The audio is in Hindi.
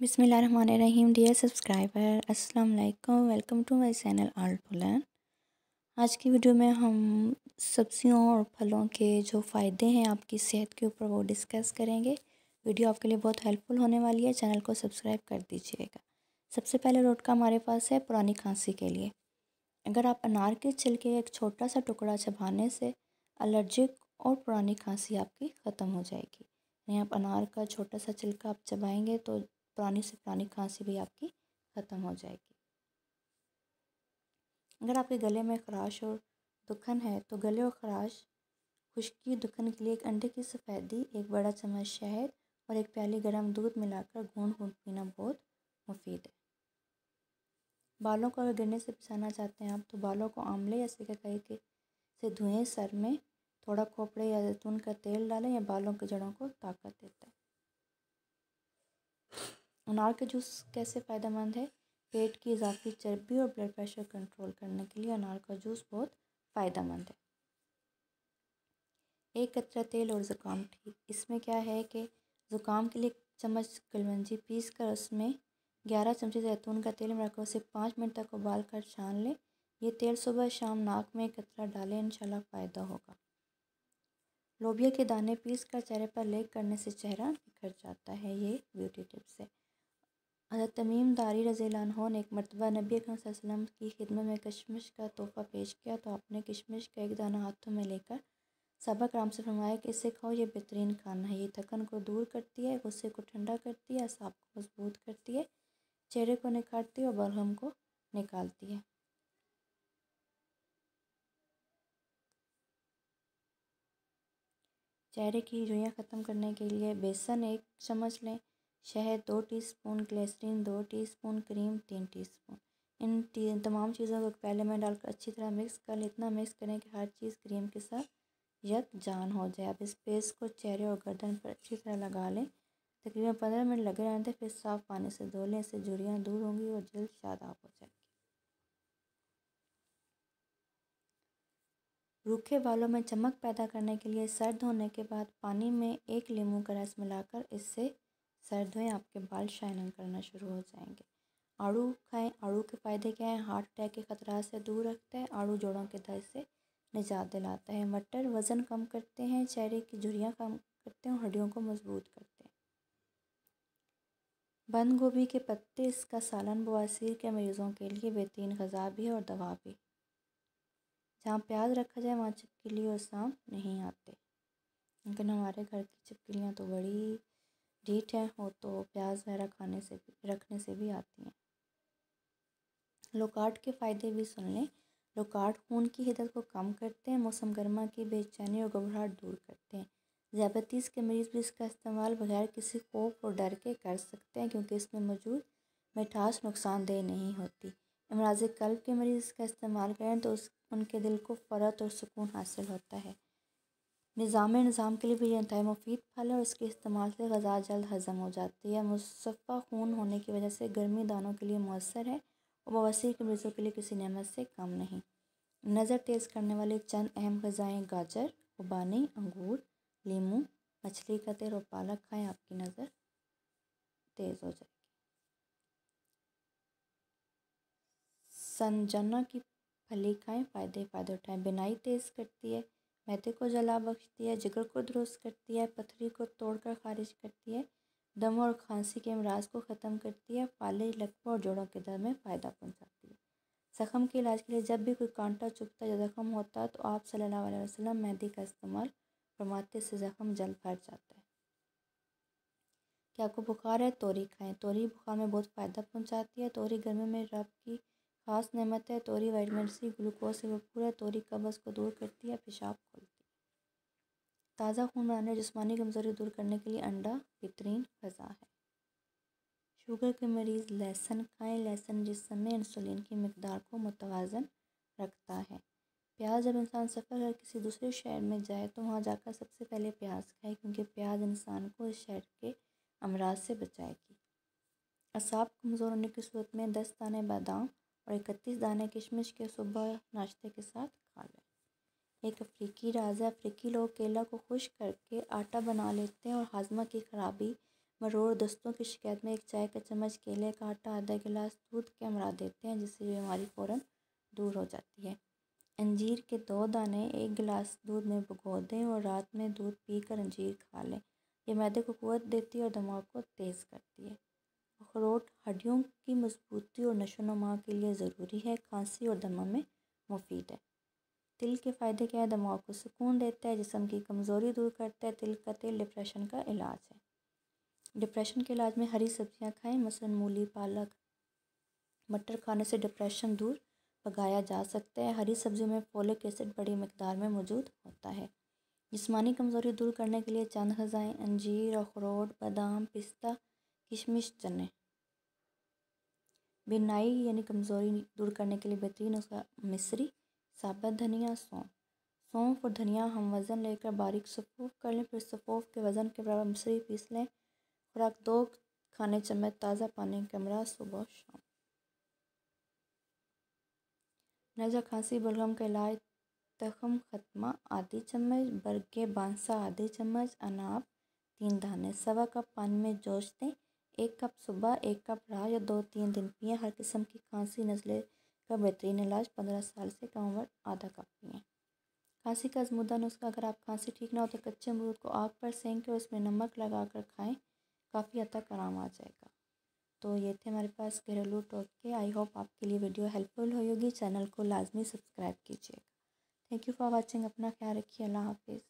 बिस्मिल्लाहिर्रहमानिर्रहीम। डियर सब्सक्राइबर, अस्सलाम वालेकुम। Welcome to my channel art to learn. आज की वीडियो में हम सब्जियों और फलों के जो फ़ायदे हैं आपकी सेहत के ऊपर वो डिस्कस करेंगे। वीडियो आपके लिए बहुत हेल्पफुल होने वाली है। चैनल को सब्सक्राइब कर दीजिएगा। सबसे पहले टोटका हमारे पास है पुरानी खांसी के लिए। अगर आप अनार के छिलके का एक छोटा सा टुकड़ा चबाने से एलर्जिक और पुरानी खांसी आपकी ख़त्म हो जाएगी। यानी आप अनार का छोटा सा छिलका आप चबाएंगे तो पुरानी से पुरानी खांसी भी आपकी ख़त्म हो जाएगी। अगर आपके गले में खराश और दुखन है तो गले और खराश, खुश्की, दुखन के लिए एक अंडे की सफ़ेदी, एक बड़ा चम्मच शहद और एक प्याली गर्म दूध मिलाकर घूंट घूंट पीना बहुत मुफीद है। बालों को अगर गिरने से बचाना चाहते हैं आप तो बालों को आंवले या सिकाकाई के से धुएं, सर में थोड़ा खोपड़े या जैतून का तेल डालें, या बालों की जड़ों को ताकत देता है। अनार का जूस कैसे फ़ायदेमंद है? पेट की इजाफी चर्बी और ब्लड प्रेशर कंट्रोल करने के लिए अनार का जूस बहुत फ़ायदेमंद है। एक कतरा तेल और ज़ुकाम ठीक। इसमें क्या है कि ज़ुकाम के लिए 1 चम्मच कलवंजी पीस कर उसमें 11 चमचे जैतून का तेल मिलाकर उसे 5 मिनट तक उबाल कर छान लें। ये तेल सुबह शाम नाक में 1 कतरा डालें, इंशाल्लाह फ़ायदा होगा। लोबिया के दाने पीस कर चेहरे पर लेप करने से चेहरा निखर जाता है। ये ब्यूटी टिप्स है। हज़रत तमीम दारी रज़ियल्लाहु अन्हु ने एक मरतबा नबी अकरम सल्लल्लाहु अलैहि वसल्लम की खिदमत में किशमिश का तोहफ़ा पेश किया तो आपने किशमिश का एक दाना हाथों में लेकर सहाबा कराम से फरमाया कि इसे खाओ, ये बेहतरीन खाना है। ये थकन को दूर करती है, गुस्से को ठंडा करती है, असाब को मजबूत करती है, चेहरे को निखारती है और बलगम को निकालती है। चेहरे की झुर्रियाँ ख़त्म करने के लिए बेसन 1 चम्मच लें, शहद 2 teaspoon, glycerine 2 teaspoon, cream 3 teaspoon. इन तमाम चीज़ों को पहले में डालकर अच्छी तरह मिक्स कर लें। इतना मिक्स करें कि हर चीज़ क्रीम के साथ यकजान हो जाए। अब इस पेस्ट को चेहरे और गर्दन पर अच्छी तरह लगा लें। तकरीबन 15 मिनट लगे रहने दें, फिर साफ़ पानी से धो लें। इससे झुर्रियाँ दूर होंगी और जल्द शादाब हो जाएगी। रूखे बालों में चमक पैदा करने के लिए सर धोने के बाद पानी में 1 नींबू का रस मिलाकर इससे सर धोएं, आपके बाल शाइनिंग करना शुरू हो जाएंगे। आड़ू खाएं। आड़ू के फ़ायदे क्या हैं? हार्ट अटैक के ख़तरा से दूर रखता है। आड़ू जोड़ों के दर्द से निजात दिलाता है। मटर वज़न कम करते हैं, चेहरे की झुर्रियाँ कम करते हैं और हड्डियों को मजबूत करते हैं। बंद गोभी के पत्ते, इसका सालन बवासीर के मरीज़ों के लिए बेहतरीन ग़िज़ा भी है और दवा भी। जहाँ प्याज रखा जाए वहाँ छिपकली और सांप नहीं आते। लेकिन हमारे घर की छिपकलियाँ तो बड़ी ढीठ हैं, वो तो प्याज वगैरह खाने से भी, रखने से भी आती हैं। लोकार्ड के फ़ायदे भी सुन लें। लोकार्ड खून की हिदत को कम करते हैं, मौसम गर्मा की बेचैनी और घबराहट दूर करते हैं। ज़ियादतीस के मरीज़ भी इसका इस्तेमाल बगैर किसी खौफ और डर के कर सकते हैं, क्योंकि इसमें मौजूद मिठास नुकसानदेह नहीं होती। अमराज़ क़ल्ब के मरीज़ इसका इस्तेमाल करें तो उनके दिल को फ़रत और सुकून हासिल होता है। निज़ाम के लिए भी ये इंतहाई मुफीद फल है और इसके इस्तेमाल से ग़िज़ा जल्द हज़म हो जाती है। मुसफ़्फ़ा खून होने की वजह से गर्मी दानों के लिए मौसर है और बवासीर के मरीज़ों के लिए किसी नेमत से कम नहीं। नज़र तेज़ करने वाली चंद अहम ग़िज़ाएँ: गाजर, खुबानी, अंगूर, लीमू, मछली का तेल और पालक खाएँ, आपकी नज़र तेज़ हो जाएगी। संजना की फली खाएँ, फ़ायदे उठाएँ। बिनाई तेज़ करती है, मैदे को जला बख्शती है, जिगर को दुरुस्त करती है, पथरी को तोड़कर खारिज करती है, दम और खांसी के अमराज को ख़त्म करती है, फालिज, लकवा और जोड़ों के दर्द में फ़ायदा पहुँचाती है। ज़ख़म के इलाज के लिए जब भी कोई कांटा चुभता या ज़ख़म होता तो आप सल्लल्लाहु अलैहि वसल्लम मेहंदी का इस्तेमाल फरमाते, से ज़ख़म जल्द भर जाता है। क्या आपको बुखार है? तोरी खाएँ। तोरी बुखार में बहुत फ़ायदा पहुँचाती है। तोरी गर्मी में रब की ख़ास नेमत है। तोरी विटामिन सी, ग्लूकोज से भरपूर है। तोरी कब्ज़ को दूर करती है, पेशाब खोलती है। ताज़ा खून बनाने, जिस्मानी कमज़ोरी दूर करने के लिए अंडा बेहतरीन ग़िज़ा है। शुगर के मरीज़ लहसुन खाएँ। लहसुन जिस्म में इंसुलिन की मकदार को मुतवाज़न रखता है। प्याज, जब इंसान सफ़र कर किसी दूसरे शहर में जाए तो वहाँ जाकर सबसे पहले प्याज खाए, क्योंकि प्याज इंसान को इस शहर के अमराज से बचाएगी। असाब कमज़ोर होने की सूरत में 10 दाने बादाम और 31 दाने किशमिश के सुबह नाश्ते के साथ खा लें। एक अफ्रीकी राज है। अफ्रीकी लोग केला को खुश्क करके आटा बना लेते हैं और हाजमा की खराबी, मरोड़ दस्तों की शिकायत में 1 चाय का चम्मच केले का आटा, आधा गिलास दूध के मिला देते हैं, जिससे ये बीमारी फ़ौरन दूर हो जाती है। अंजीर के 2 दाने 1 गिलास दूध में भिगो दें और रात में दूध पीकर अंजीर खा लें। ये मैदे को क़ुव्वत देती है और दिमाग को तेज़ करती है। अखरोट हड्डियों की मजबूती और नशोनुमा के लिए ज़रूरी है। खांसी और दमा में मुफीद है। तिल के फ़ायदे क्या है? दिमाग को सुकून देता है, जिस्म की कमज़ोरी दूर करता है। तिल का तेल डिप्रेशन का इलाज है। डिप्रेशन के इलाज में हरी सब्जियां खाएं, मसलन मूली, पालक, मटर खाने से डिप्रेशन दूर भगाया जा सकता है। हरी सब्जियों में फोलिक एसिड बड़ी मिकदार में मौजूद होता है। जिस्मानी कमज़ोरी दूर करने के लिए चंद ग़िज़ाएँ: अंजीर, अखरोट, बादाम, पिस्ता, किशमिश, चने। बिनाई यानी कमज़ोरी दूर करने के लिए बेहतरीन नुस्खा मिश्री, साबुत धनिया, सौंफ। सौंफ और धनिया हम वज़न लेकर बारीक सफ़ूफ़ कर लें, फिर सफ़ूफ़ के वज़न के बराबर मिश्री पीस लें। खुराक 2 खाने चम्मच ताज़ा पानी का मिला सुबह शाम। नज़ला, खांसी, बलगम का इलाज: तख्म खत्मा आधी चम्मच, बरगे बांसा आधी चम्मच, अनाब 3 दाने। 1.25 कप पानी में जोश दें। 1 कप सुबह, 1 कप रात या 2-3 दिन पिएँ। हर किस्म की खांसी नज़ले का बेहतरीन इलाज। 15 साल से कम उम्र आधा कप पिएँ। खांसी का आज़मूदा नुस्खा: अगर आप खांसी ठीक ना हो तो कच्चे अमरूद को आग पर सेंक कर उसमें नमक लगा कर खाएँ, काफ़ी हद तक आराम आ जाएगा। तो ये थे हमारे पास घरेलू टोटके। आई होप आपके लिए वीडियो हेल्पफुल होगी। चैनल को लाजमी सब्सक्राइब कीजिएगा। Thank you for watching. अपना ख्याल रखिए। अल्लाह हाफिज़।